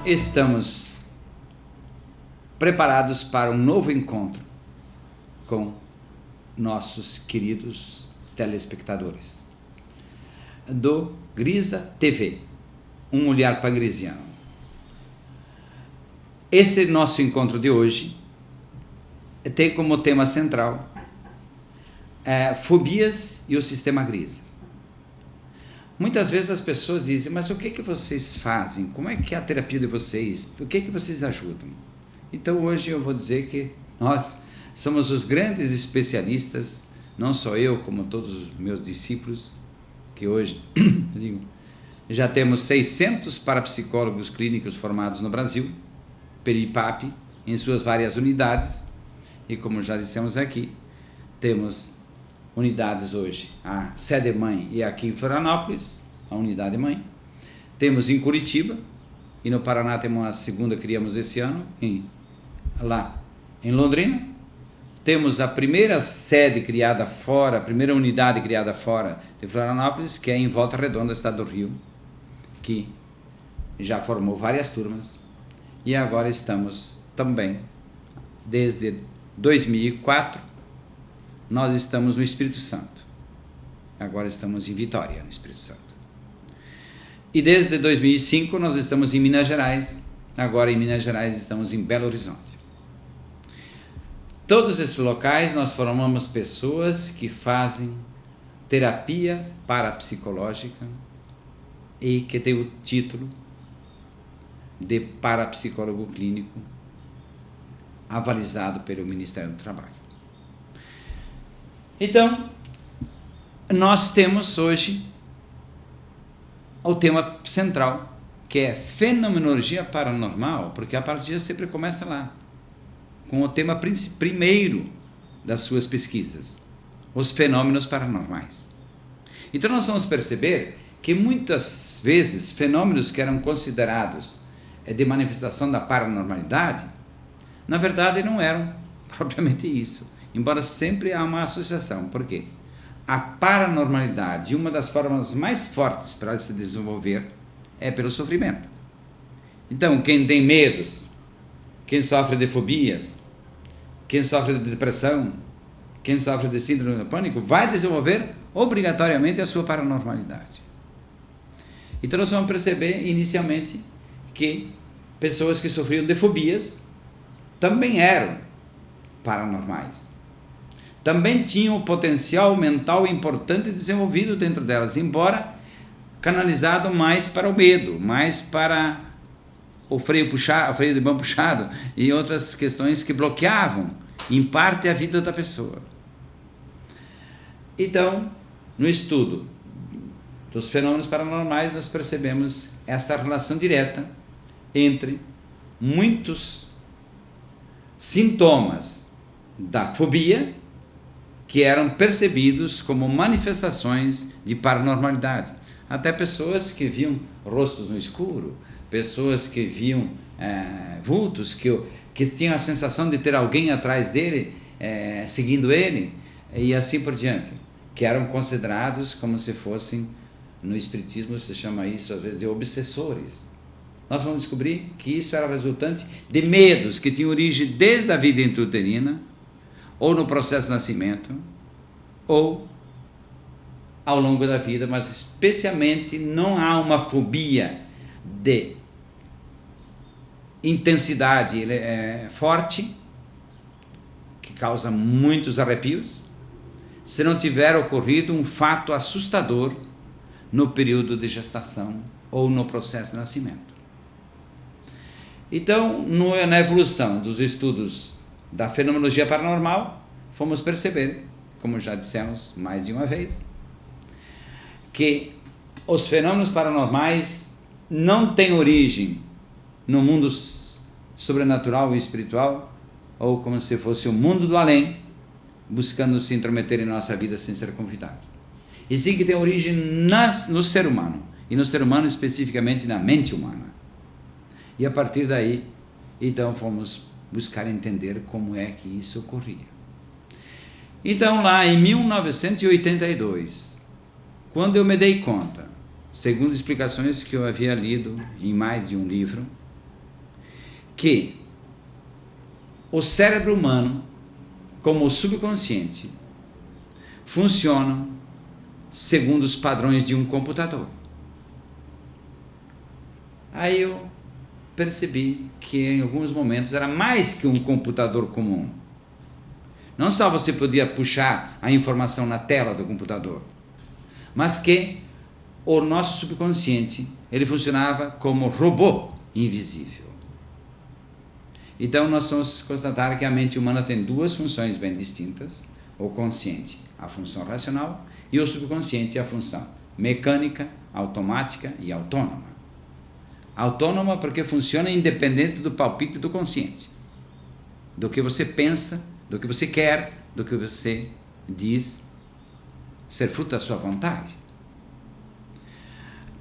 estamos preparados para um novo encontro com nossos queridos telespectadores do Grisa TV, um olhar pangresiano. Esse nosso encontro de hoje tem como tema central fobias e o sistema Grisa. Muitas vezes as pessoas dizem, mas o que vocês fazem? Como é que é a terapia de vocês? O que vocês ajudam? Então hoje eu vou dizer que nós somos os grandes especialistas, não só eu, como todos os meus discípulos, que hoje já temos 600 parapsicólogos clínicos formados no Brasil, pelo IPAP, em suas várias unidades, e como já dissemos aqui, temos unidades hoje, a sede mãe e aqui em Florianópolis, a unidade mãe, temos em Curitiba, e no Paraná temos a segunda, criamos esse ano, lá em Londrina, temos a primeira sede criada fora, a primeira unidade criada fora de Florianópolis, que é em Volta Redonda, estado do Rio, que já formou várias turmas, e agora estamos também, desde 2004, nós estamos no Espírito Santo. Agora estamos em Vitória, no Espírito Santo. E desde 2005 nós estamos em Minas Gerais. Agora em Minas Gerais estamos em Belo Horizonte. Todos esses locais nós formamos pessoas que fazem terapia parapsicológica e que tem o título de parapsicólogo clínico avalizado pelo Ministério do Trabalho. Então, nós temos hoje o tema central, que é fenomenologia paranormal, porque a partilha sempre começa lá, com o tema primeiro das suas pesquisas, os fenômenos paranormais. Então nós vamos perceber que muitas vezes fenômenos que eram considerados de manifestação da paranormalidade, na verdade não eram propriamente isso. Embora sempre há uma associação. Por quê? A paranormalidade, uma das formas mais fortes para ela se desenvolver, é pelo sofrimento. Então, quem tem medos, quem sofre de fobias, quem sofre de depressão, quem sofre de síndrome do pânico, vai desenvolver obrigatoriamente a sua paranormalidade. Então, nós vamos perceber inicialmente que pessoas que sofriam de fobias também eram paranormais. Também tinham um potencial mental importante desenvolvido dentro delas, embora canalizado mais para o medo, mais para o freio de mão puxado e outras questões que bloqueavam, em parte, a vida da pessoa. Então, no estudo dos fenômenos paranormais, nós percebemos essa relação direta entre muitos sintomas da fobia que eram percebidos como manifestações de paranormalidade. Até pessoas que viam rostos no escuro, pessoas que viam vultos, que tinham a sensação de ter alguém atrás dele, seguindo ele, e assim por diante, que eram considerados como se fossem, no espiritismo se chama isso às vezes de obsessores. Nós vamos descobrir que isso era resultante de medos que tinham origem desde a vida intrauterina, ou no processo de nascimento, ou ao longo da vida, mas especialmente não há uma fobia de intensidade forte, que causa muitos arrepios, se não tiver ocorrido um fato assustador no período de gestação ou no processo de nascimento. Então, na evolução dos estudos da fenomenologia paranormal, fomos perceber, como já dissemos mais de uma vez, que os fenômenos paranormais não têm origem no mundo sobrenatural e espiritual, ou como se fosse o mundo do além, buscando se intrometer em nossa vida sem ser convidado. E sim que tem origem no ser humano, e no ser humano especificamente na mente humana. E a partir daí, então fomos buscar entender como é que isso ocorria. Então lá em 1982, quando eu me dei conta, segundo explicações que eu havia lido em mais de um livro, que o cérebro humano, como o subconsciente, funcionam segundo os padrões de um computador. Aí eu percebi que em alguns momentos era mais que um computador comum. Não só você podia puxar a informação na tela do computador, mas que o nosso subconsciente, ele funcionava como robô invisível. Então nós vamos constatar que a mente humana tem duas funções bem distintas: o consciente, a função racional, e o subconsciente, a função mecânica, automática e autônoma. Autônoma porque funciona independente do palpite do consciente, do que você pensa, do que você quer, do que você diz ser fruto da sua vontade.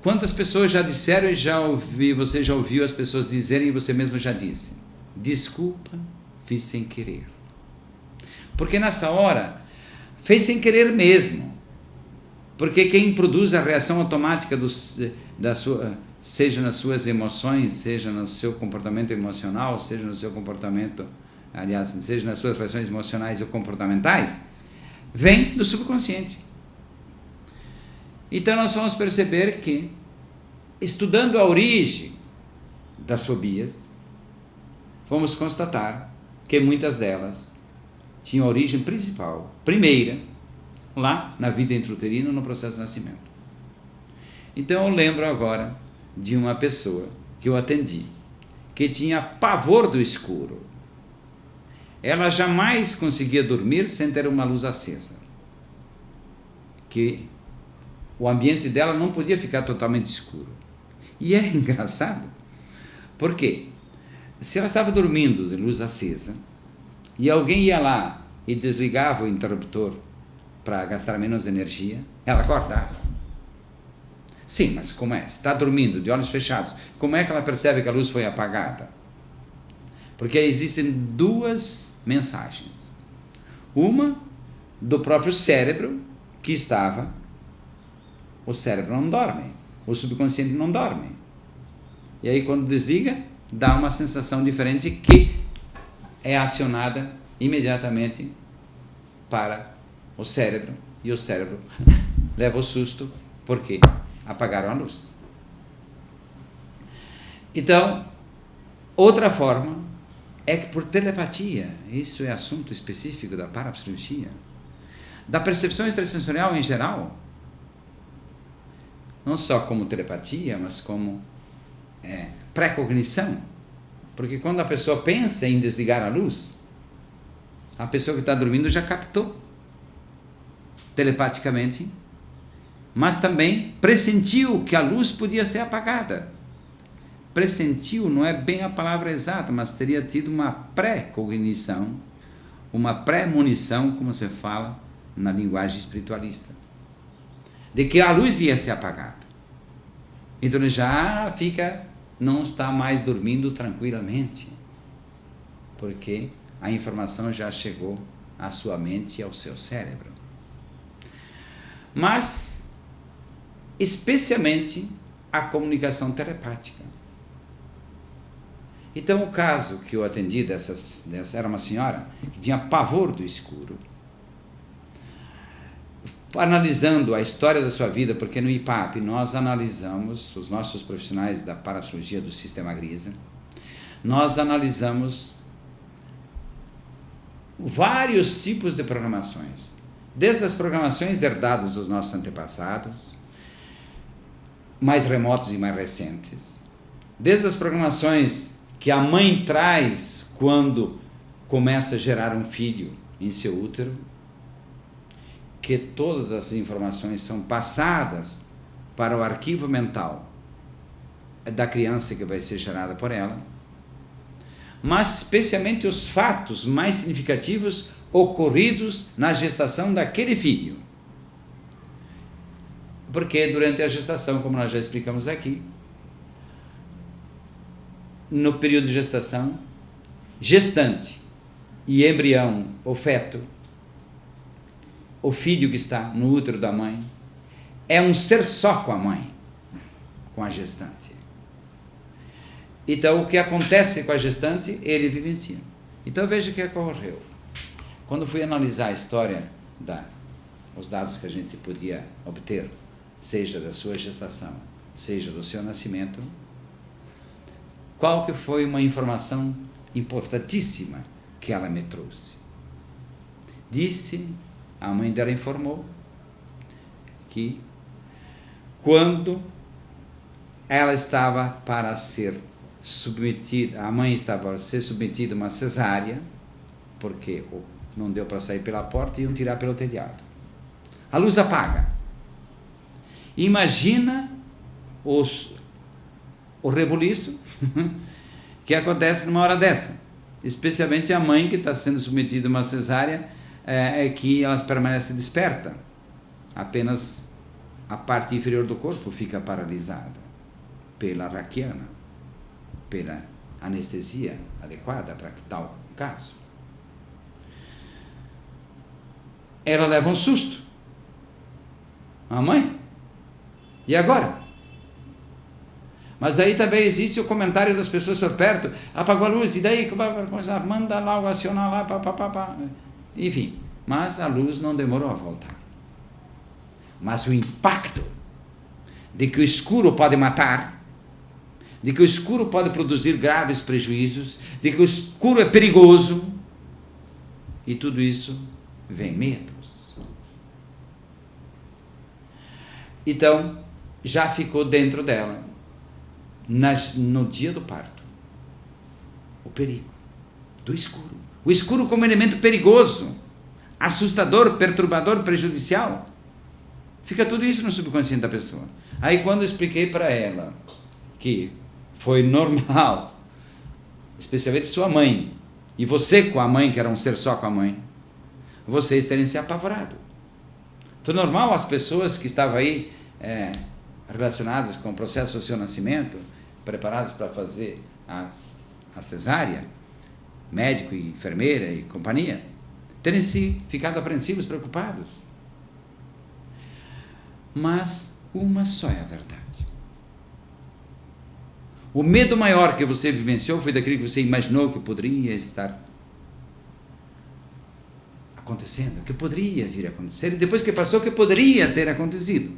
Quantas pessoas já disseram e você já ouviu as pessoas dizerem e você mesmo já disse: desculpa, fiz sem querer. Porque nessa hora, fez sem querer mesmo. Porque quem produz a reação automática seja nas suas emoções, seja no seu comportamento emocional, seja no seu comportamento, aliás, seja nas suas reações emocionais ou comportamentais, vem do subconsciente. Então nós vamos perceber que, estudando a origem das fobias, vamos constatar que muitas delas tinham origem principal, primeira, lá na vida intrauterina, no processo de nascimento. Então eu lembro agora de uma pessoa que eu atendi, que tinha pavor do escuro. Ela jamais conseguia dormir sem ter uma luz acesa, que o ambiente dela não podia ficar totalmente escuro. E é engraçado, porque se ela estava dormindo de luz acesa e alguém ia lá e desligava o interruptor para gastar menos energia, ela acordava. Sim, mas como é? Está dormindo de olhos fechados, como é que ela percebe que a luz foi apagada? Porque existem duas mensagens. Uma do próprio cérebro, que estava... O cérebro não dorme, o subconsciente não dorme. E aí quando desliga, dá uma sensação diferente que é acionada imediatamente para o cérebro, e o cérebro leva o susto porque apagaram a luz. Então, outra forma é que por telepatia, isso é assunto específico da parapsicologia, da percepção extrasensorial em geral, não só como telepatia, mas como pré-cognição, porque quando a pessoa pensa em desligar a luz, a pessoa que está dormindo já captou telepaticamente, mas também pressentiu que a luz podia ser apagada. Pressentiu não é bem a palavra exata, mas teria tido uma pré-cognição, uma pré-munição, como se fala na linguagem espiritualista, de que a luz ia ser apagada. Então ele já não está mais dormindo tranquilamente, porque a informação já chegou à sua mente e ao seu cérebro. Mas, especialmente, a comunicação telepática. Então, o caso que eu atendi dessa era uma senhora que tinha pavor do escuro. Analisando a história da sua vida, porque no IPAP nós analisamos, os nossos profissionais da parapsicologia do Sistema Grisa, nós analisamos vários tipos de programações, desde as programações herdadas dos nossos antepassados, mais remotos e mais recentes, desde as programações que a mãe traz quando começa a gerar um filho em seu útero, que todas as informações são passadas para o arquivo mental da criança que vai ser gerada por ela, mas especialmente os fatos mais significativos ocorridos na gestação daquele filho. Porque durante a gestação, como nós já explicamos aqui, no período de gestação, gestante e embrião, ou feto, o filho que está no útero da mãe, é um ser só com a mãe, com a gestante. Então, o que acontece com a gestante, ele vivencia. Então, veja o que ocorreu. Quando fui analisar a história, os dados que a gente podia obter, seja da sua gestação, seja do seu nascimento, qual que foi uma informação importantíssima que ela me trouxe? Disse, a mãe dela informou, que quando ela estava para ser submetida, a mãe estava para ser submetida a uma cesárea, porque não deu para sair pela porta e iam tirar pelo telhado. A luz apaga. Imagina o rebuliço que acontece numa hora dessa. Especialmente a mãe que está sendo submetida a uma cesárea, é que ela permanece desperta. Apenas a parte inferior do corpo fica paralisada pela raquiana, pela anestesia adequada para tal caso. Ela leva um susto. A mãe? E agora? Mas aí também existe o comentário das pessoas por perto, apagou a luz, e daí? Manda lá, acionar lá, pá. Enfim, mas a luz não demorou a voltar. Mas o impacto de que o escuro pode matar, de que o escuro pode produzir graves prejuízos, de que o escuro é perigoso, e tudo isso vem medos. Então, já ficou dentro dela, no dia do parto, o perigo do escuro. O escuro como elemento perigoso, assustador, perturbador, prejudicial. Fica tudo isso no subconsciente da pessoa. Aí quando eu expliquei para ela que foi normal, especialmente sua mãe, e você com a mãe, que era um ser só com a mãe, vocês terem se apavorado. Foi normal as pessoas que estavam aí relacionadas com o processo do seu nascimento, preparadas para fazer a cesárea, médico e enfermeira e companhia, terem se ficado apreensivos, preocupados. Mas uma só é a verdade. O medo maior que você vivenciou foi daquilo que você imaginou que poderia estar acontecendo, que poderia vir a acontecer, e depois que passou, que poderia ter acontecido.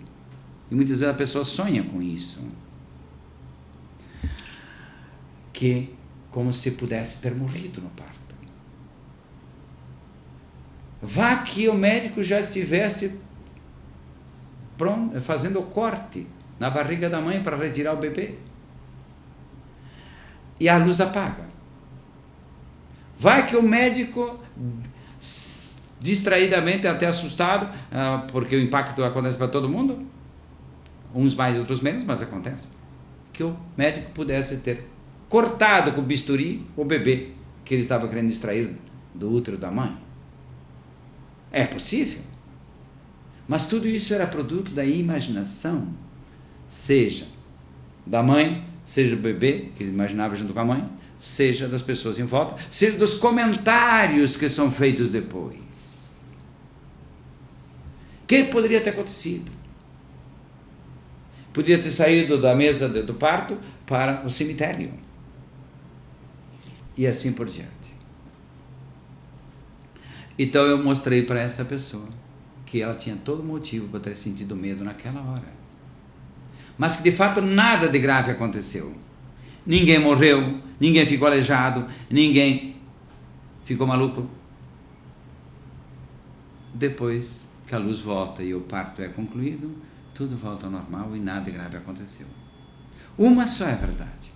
E muitas vezes a pessoa sonha com isso. Que como se pudesse ter morrido no parto. Vá que o médico já estivesse pronto, fazendo o corte na barriga da mãe para retirar o bebê. E a luz apaga. Vai que o médico, distraidamente, até assustado, porque o impacto acontece para todo mundo, uns mais, outros menos, mas acontece, que o médico pudesse ter cortado com o bisturi o bebê que ele estava querendo extrair do útero da mãe. É possível. Mas tudo isso era produto da imaginação, seja da mãe, seja do bebê, que ele imaginava junto com a mãe, seja das pessoas em volta, seja dos comentários que são feitos depois. O que poderia ter acontecido? Podia ter saído da mesa do parto para o cemitério. E assim por diante. Então eu mostrei para essa pessoa que ela tinha todo motivo para ter sentido medo naquela hora. Mas que de fato nada de grave aconteceu. Ninguém morreu, ninguém ficou aleijado, ninguém ficou maluco. Depois que a luz volta e o parto é concluído, tudo volta ao normal e nada de grave aconteceu. Uma só é a verdade.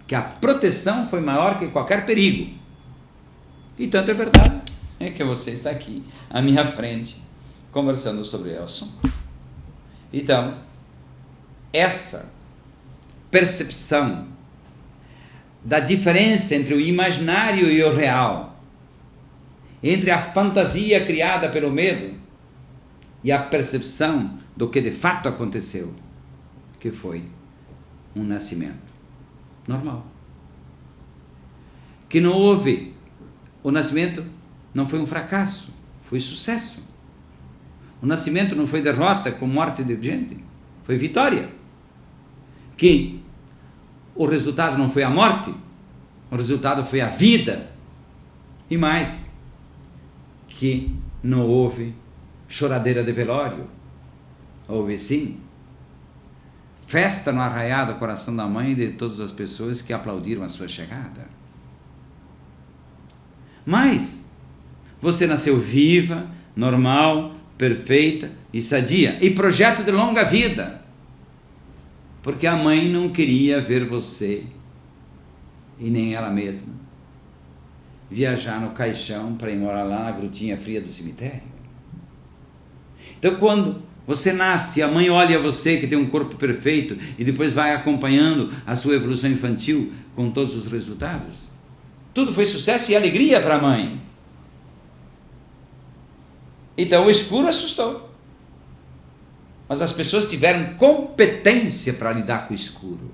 Que a proteção foi maior que qualquer perigo. E tanto é verdade que você está aqui à minha frente conversando sobre o assunto. Então, essa percepção da diferença entre o imaginário e o real, entre a fantasia criada pelo medo e a percepção do que de fato aconteceu, que foi um nascimento normal. Que não houve, o nascimento não foi um fracasso, foi sucesso. O nascimento não foi derrota com morte de gente, foi vitória. Que o resultado não foi a morte, o resultado foi a vida. E mais, que não houve choradeira de velório. Houve sim festa no arraial do coração da mãe de todas as pessoas que aplaudiram a sua chegada. Mas você nasceu viva, normal, perfeita e sadia, e projeto de longa vida, porque a mãe não queria ver você, e nem ela mesma, viajar no caixão para ir morar lá na grutinha fria do cemitério. Então, quando você nasce, a mãe olha você que tem um corpo perfeito e depois vai acompanhando a sua evolução infantil com todos os resultados. Tudo foi sucesso e alegria para a mãe. Então o escuro assustou. Mas as pessoas tiveram competência para lidar com o escuro.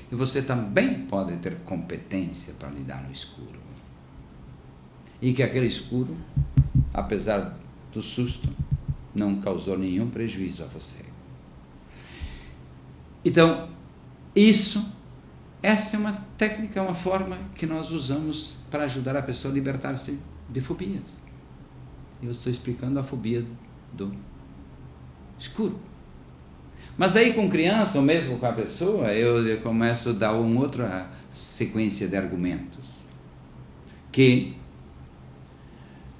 E você também pode ter competência para lidar no escuro. E que aquele escuro, apesar do susto, não causou nenhum prejuízo a você. Então, essa é uma técnica, uma forma que nós usamos para ajudar a pessoa a libertar-se de fobias. Eu estou explicando a fobia do escuro. Mas daí com criança, ou mesmo com a pessoa, eu começo a dar uma outra sequência de argumentos. Que,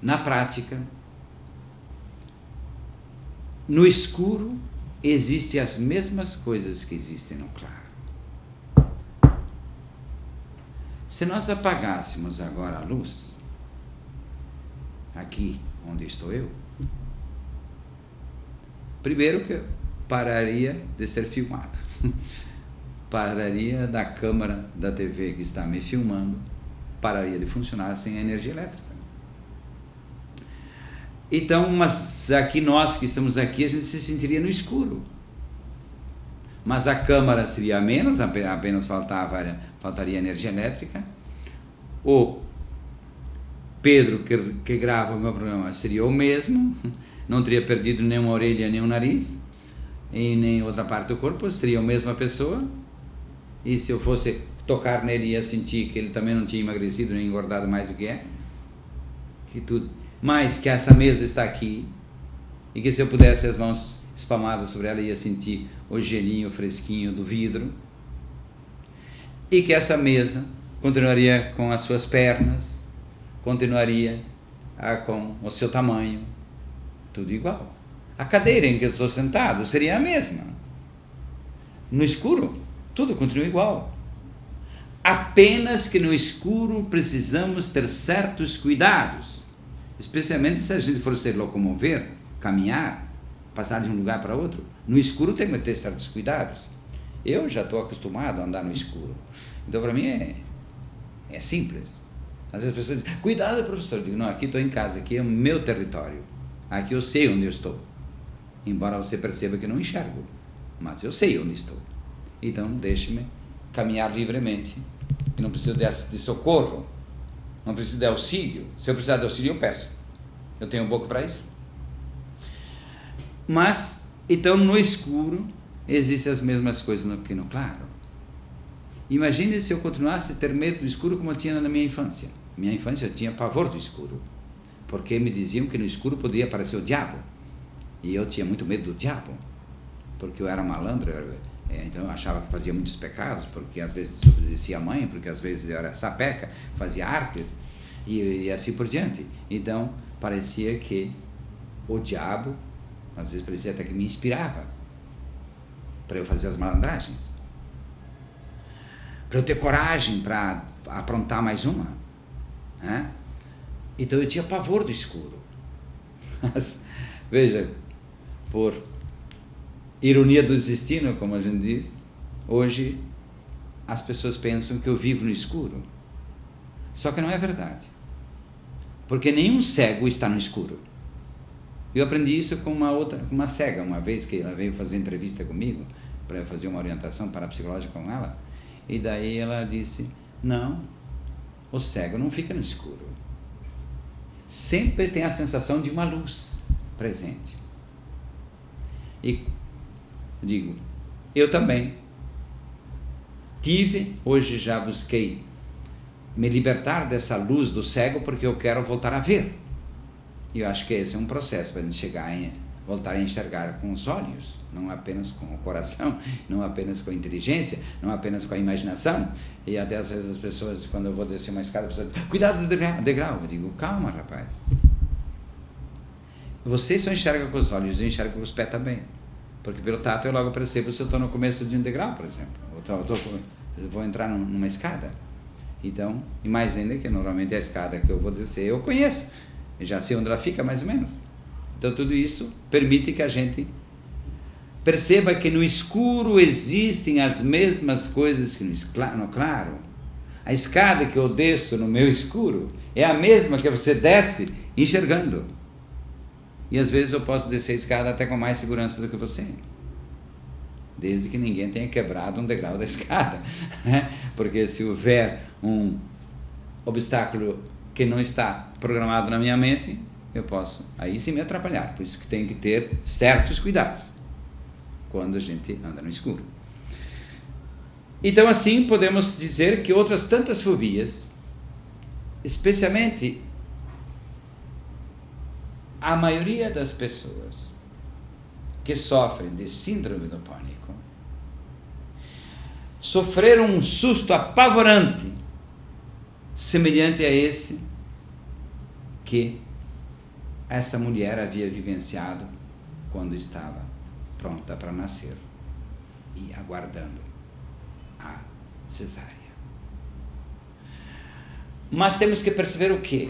na prática, no escuro existem as mesmas coisas que existem no claro. Se nós apagássemos agora a luz, aqui onde estou eu, primeiro que eu pararia de ser filmado, pararia da câmera da TV que está me filmando, pararia de funcionar sem a energia elétrica. Então, mas aqui nós que estamos aqui, a gente se sentiria no escuro. Mas a câmara seria menos, apenas faltaria energia elétrica. O Pedro, que grava o meu programa, seria o mesmo, não teria perdido nem uma orelha, nem um nariz, e nem outra parte do corpo, seria a mesma pessoa. E se eu fosse tocar nele, ia sentir que ele também não tinha emagrecido, nem engordado mais do que é. Que tudo. Mas que essa mesa está aqui, e que se eu pudesse as mãos espalmadas sobre ela, ia sentir o gelinho fresquinho do vidro, e que essa mesa continuaria com as suas pernas, continuaria com o seu tamanho, tudo igual. A cadeira em que eu estou sentado seria a mesma. No escuro, tudo continua igual. Apenas que no escuro precisamos ter certos cuidados, especialmente se a gente for se locomover, caminhar, passar de um lugar para outro. No escuro tem que ter certos cuidados. Eu já estou acostumado a andar no escuro. Então, para mim, é simples. Às vezes as pessoas dizem, cuidado, professor. Eu digo, não, aqui estou em casa, aqui é o meu território. Aqui eu sei onde eu estou. Embora você perceba que não enxergo, mas eu sei onde estou. Então, deixe-me caminhar livremente. Eu não preciso de socorro. Não preciso de auxílio. Se eu precisar de auxílio, eu peço. Eu tenho boca para isso. Mas, então, no escuro, existem as mesmas coisas que no claro. Imagine se eu continuasse a ter medo do escuro como eu tinha na minha infância. Na minha infância eu tinha pavor do escuro. Porque me diziam que no escuro podia aparecer o diabo. E eu tinha muito medo do diabo. Porque eu era malandro, então eu achava que fazia muitos pecados, porque às vezes desobedecia a mãe, porque às vezes eu era sapeca, fazia artes e assim por diante. Então parecia que o diabo, às vezes parecia até que me inspirava para eu fazer as malandragens, para eu ter coragem para aprontar mais uma, né? Então eu tinha pavor do escuro. Mas, veja, por ironia do destino, como a gente diz, hoje as pessoas pensam que eu vivo no escuro. Só que não é verdade. Porque nenhum cego está no escuro. Eu aprendi isso com uma cega, uma vez que ela veio fazer entrevista comigo, para fazer uma orientação parapsicológica com ela, e daí ela disse, não, o cego não fica no escuro. Sempre tem a sensação de uma luz presente. E digo, eu também. tive, hoje já busquei me libertar dessa luz do cego, porque eu quero voltar a ver. E eu acho que esse é um processo para a gente chegar em voltar a enxergar com os olhos, não apenas com o coração, não apenas com a inteligência, não apenas com a imaginação. E até às vezes as pessoas, quando eu vou descer uma escada, precisam dizer, cuidado do degrau. Eu digo, calma, rapaz. Você só enxerga com os olhos, eu enxergo com os pés também. Porque pelo tato eu logo percebo se eu estou no começo de um degrau, por exemplo. Eu vou entrar numa escada. Então, e mais ainda que normalmente a escada que eu vou descer eu conheço. Eu já sei onde ela fica, mais ou menos. Então tudo isso permite que a gente perceba que no escuro existem as mesmas coisas que no claro. A escada que eu desço no meu escuro é a mesma que você desce enxergando. E às vezes eu posso descer a escada até com mais segurança do que você, desde que ninguém tenha quebrado um degrau da escada. Porque se houver um obstáculo que não está programado na minha mente, eu posso aí sim me atrapalhar. Por isso que tem que ter certos cuidados quando a gente anda no escuro. Então assim podemos dizer que outras tantas fobias, especialmente a maioria das pessoas que sofrem de síndrome do pânico, sofreram um susto apavorante, semelhante a esse que essa mulher havia vivenciado quando estava pronta para nascer e aguardando a cesárea. Mas temos que perceber o quê?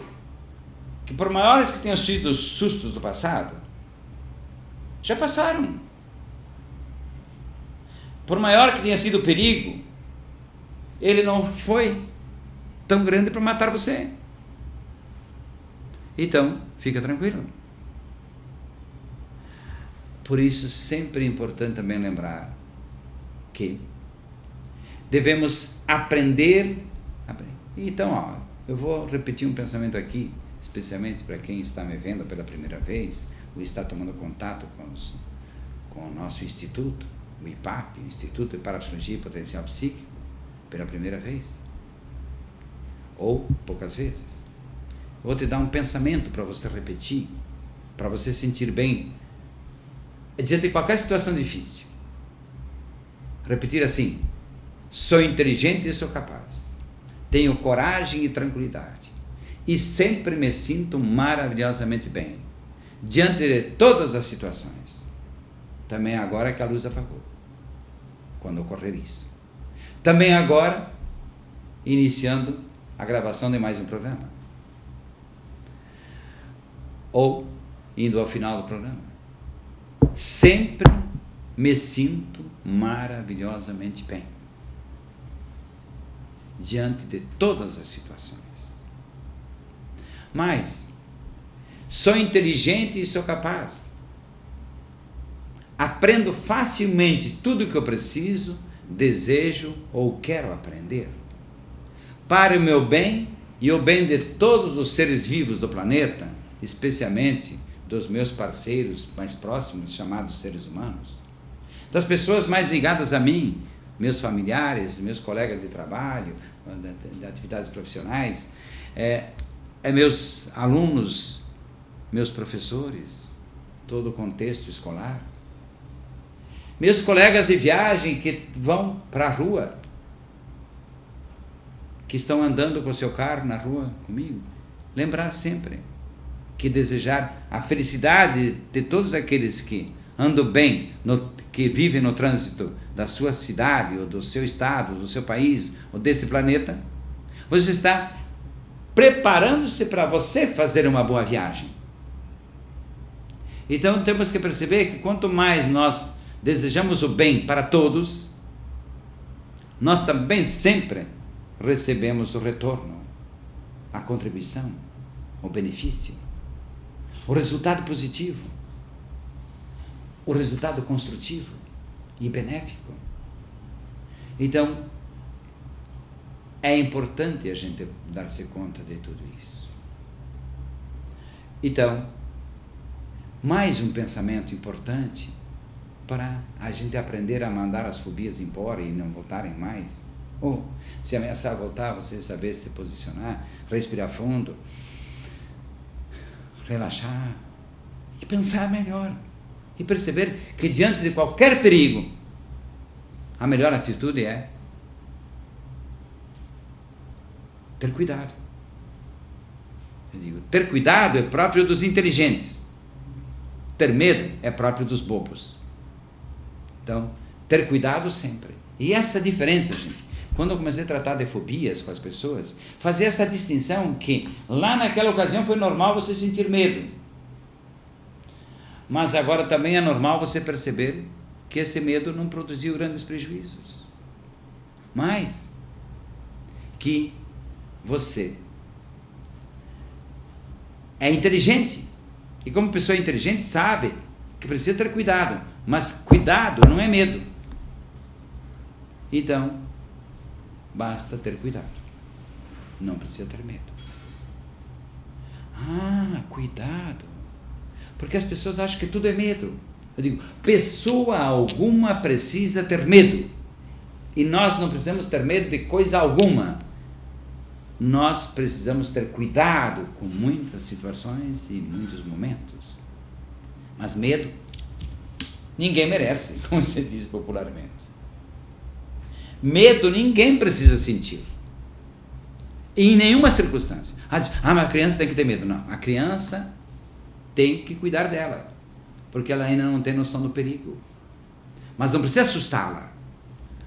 Que por maiores que tenham sido os sustos do passado, já passaram. Por maior que tenha sido o perigo, ele não foi tão grande para matar você. Então, fica tranquilo. Por isso, sempre é importante também lembrar que devemos aprender. Então, eu vou repetir um pensamento aqui, especialmente para quem está me vendo pela primeira vez, ou está tomando contato com o nosso instituto, o IPAP, o Instituto de Parapsicologia e Potencial Psíquico, pela primeira vez, ou poucas vezes. Vou te dar um pensamento para você repetir, para você sentir bem, diante de qualquer situação difícil. Repetir assim: sou inteligente e sou capaz, tenho coragem e tranquilidade, e sempre me sinto maravilhosamente bem, diante de todas as situações. Também agora que a luz apagou, quando ocorrer isso. Também agora, iniciando a gravação de mais um programa. Ou indo ao final do programa. Sempre me sinto maravilhosamente bem, diante de todas as situações. Mas sou inteligente e sou capaz. Aprendo facilmente tudo o que eu preciso, desejo ou quero aprender, para o meu bem e o bem de todos os seres vivos do planeta, especialmente dos meus parceiros mais próximos, chamados seres humanos, das pessoas mais ligadas a mim, meus familiares, meus colegas de trabalho, de atividades profissionais, meus alunos, meus professores, todo o contexto escolar, meus colegas de viagem que vão para a rua, que estão andando com o seu carro na rua comigo. Lembrar sempre que desejar a felicidade de todos aqueles que andam bem, que vivem no trânsito da sua cidade, ou do seu estado, do seu país, ou desse planeta. Você está preparando-se para você fazer uma boa viagem. Então temos que perceber que quanto mais nós desejamos o bem para todos, nós também sempre recebemos o retorno, a contribuição, o benefício, o resultado positivo, o resultado construtivo e benéfico. Então, é importante a gente dar-se conta de tudo isso. Então, mais um pensamento importante para a gente aprender a mandar as fobias embora e não voltarem mais, Ou, se ameaçar voltar, você saber se posicionar, respirar fundo, relaxar e pensar melhor. E perceber que diante de qualquer perigo, a melhor atitude é ter cuidado. Eu digo, ter cuidado é próprio dos inteligentes. Ter medo é próprio dos bobos. Então, ter cuidado sempre. E essa diferença, gente, quando eu comecei a tratar de fobias com as pessoas, fazer essa distinção que lá naquela ocasião foi normal você sentir medo. Mas agora também é normal você perceber que esse medo não produziu grandes prejuízos. Mas que você é inteligente. E como pessoa inteligente sabe que precisa ter cuidado. Mas cuidado não é medo. Então, basta ter cuidado. Não precisa ter medo. Ah, cuidado. Porque as pessoas acham que tudo é medo. Eu digo, pessoa alguma precisa ter medo. E nós não precisamos ter medo de coisa alguma. Nós precisamos ter cuidado com muitas situações e muitos momentos. Mas medo, ninguém merece, como se diz popularmente. Medo ninguém precisa sentir. Em nenhuma circunstância. Mas a criança tem que ter medo. Não, a criança tem que cuidar dela, porque ela ainda não tem noção do perigo. Mas não precisa assustá-la.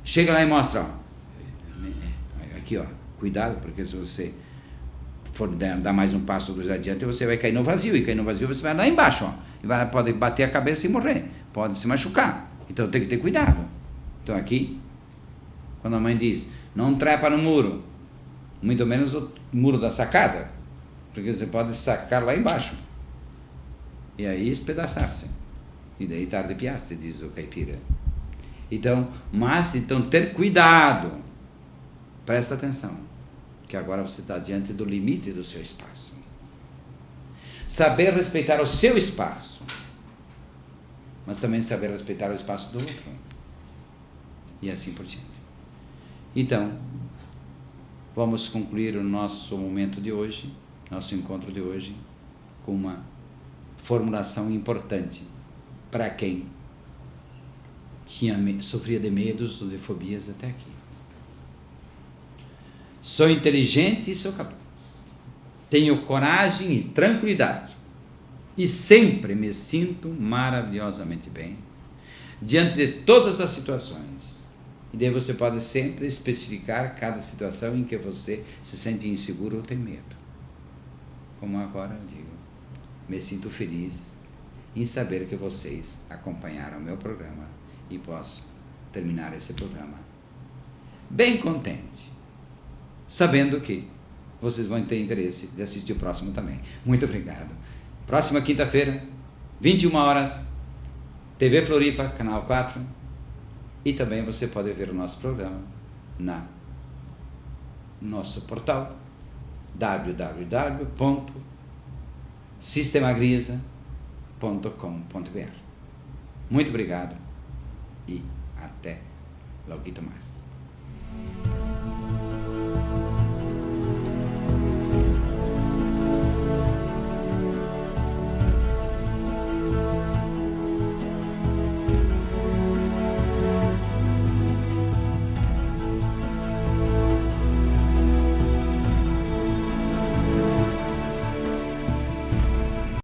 Chega lá e mostra, ó, aqui, ó, cuidado, porque se você for dar mais um passo ou dois adiante, você vai cair no vazio, e cair no vazio você vai lá embaixo, ó, e pode bater a cabeça e morrer, pode se machucar. Então tem que ter cuidado. Então aqui, quando a mãe diz, não trepa no muro, muito menos o muro da sacada, porque você pode sacar lá embaixo. E aí espedaçar-se. E daí tarde piaste, diz o caipira. Então, ter cuidado. Presta atenção. Que agora você está diante do limite do seu espaço. Saber respeitar o seu espaço. Mas também saber respeitar o espaço do outro. E assim por diante. Então, vamos concluir o nosso momento de hoje, nosso encontro de hoje, com uma formulação importante para quem sofria de medos ou de fobias até aqui. Sou inteligente e sou capaz. Tenho coragem e tranquilidade. E sempre me sinto maravilhosamente bem diante de todas as situações. E daí você pode sempre especificar cada situação em que você se sente inseguro ou tem medo. Como agora eu digo. Me sinto feliz em saber que vocês acompanharam o meu programa e posso terminar esse programa bem contente, sabendo que vocês vão ter interesse de assistir o próximo também. Muito obrigado. Próxima quinta-feira, 21 horas, TV Floripa, Canal 4, e também você pode ver o nosso programa no nosso portal www.sistemagrisa.com.br. Muito obrigado e até logo mais.